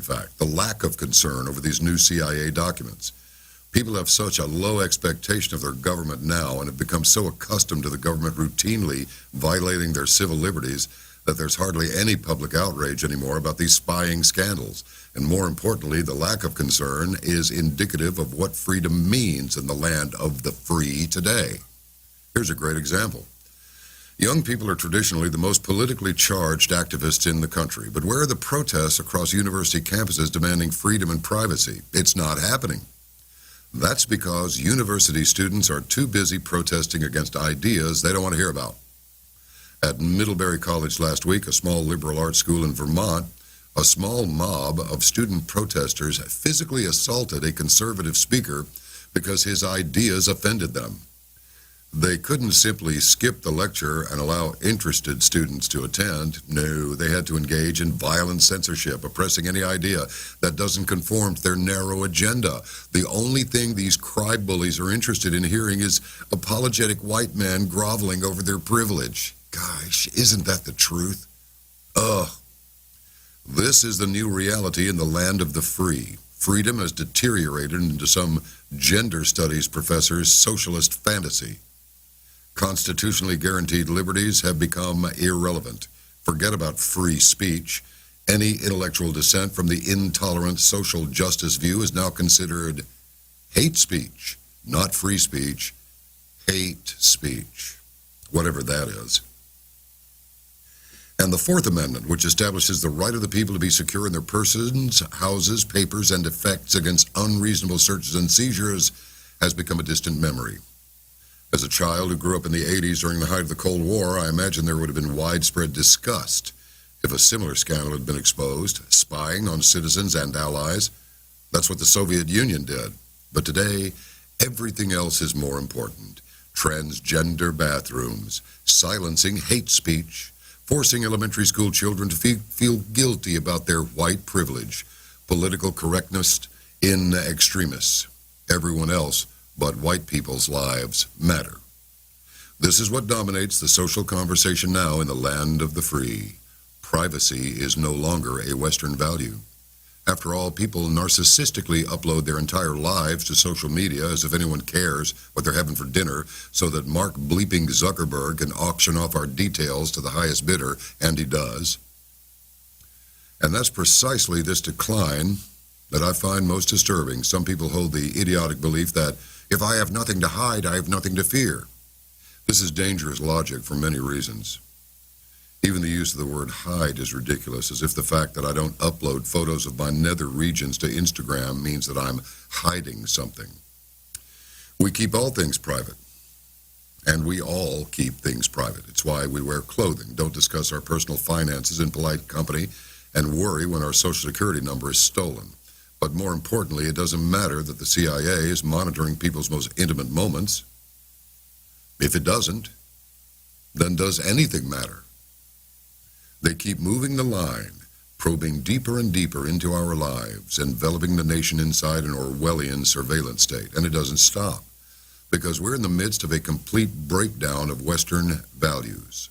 fact, the lack of concern over these new CIA documents. People have such a low expectation of their government now and have become so accustomed to the government routinely violating their civil liberties that there's hardly any public outrage anymore about these spying scandals. And more importantly, the lack of concern is indicative of what freedom means in the land of the free today. Here's a great example. Young people are traditionally the most politically charged activists in the country, but where are the protests across university campuses demanding freedom and privacy? It's not happening. That's because university students are too busy protesting against ideas they don't want to hear about. At Middlebury College last week, a small liberal arts school in Vermont, a small mob of student protesters physically assaulted a conservative speaker because his ideas offended them. They couldn't simply skip the lecture and allow interested students to attend. No, they had to engage in violent censorship, oppressing any idea that doesn't conform to their narrow agenda. The only thing these cry bullies are interested in hearing is apologetic white men groveling over their privilege. Gosh, isn't that the truth? Ugh. This is the new reality in the land of the free. Freedom has deteriorated into some gender studies professor's socialist fantasy. Constitutionally guaranteed liberties have become irrelevant. Forget about free speech. Any intellectual dissent from the intolerant social justice view is now considered hate speech, not free speech, hate speech, whatever that is. And the Fourth Amendment, which establishes the right of the people to be secure in their persons, houses, papers, and effects against unreasonable searches and seizures, has become a distant memory. As a child who grew up in the 80s during the height of the Cold War, I imagine there would have been widespread disgust if a similar scandal had been exposed, spying on citizens and allies. That's what the Soviet Union did. But today, everything else is more important. Transgender bathrooms, silencing hate speech, forcing elementary school children to feel guilty about their white privilege, political correctness in extremis. Everyone else but white people's lives matter. This is what dominates the social conversation now in the land of the free. Privacy is no longer a Western value. After all, people narcissistically upload their entire lives to social media as if anyone cares what they're having for dinner, so that Mark bleeping Zuckerberg can auction off our details to the highest bidder, and he does. And that's precisely this decline that I find most disturbing. Some people hold the idiotic belief that if I have nothing to hide, I have nothing to fear. This is dangerous logic for many reasons. Even the use of the word hide is ridiculous, as if the fact that I don't upload photos of my nether regions to Instagram means that I'm hiding something. We keep all things private, and we all keep things private. It's why we wear clothing, don't discuss our personal finances in polite company, and worry when our Social Security number is stolen. But more importantly, it doesn't matter that the CIA is monitoring people's most intimate moments. If it doesn't, then does anything matter? They keep moving the line, probing deeper and deeper into our lives, enveloping the nation inside an Orwellian surveillance state. And it doesn't stop, because we're in the midst of a complete breakdown of Western values.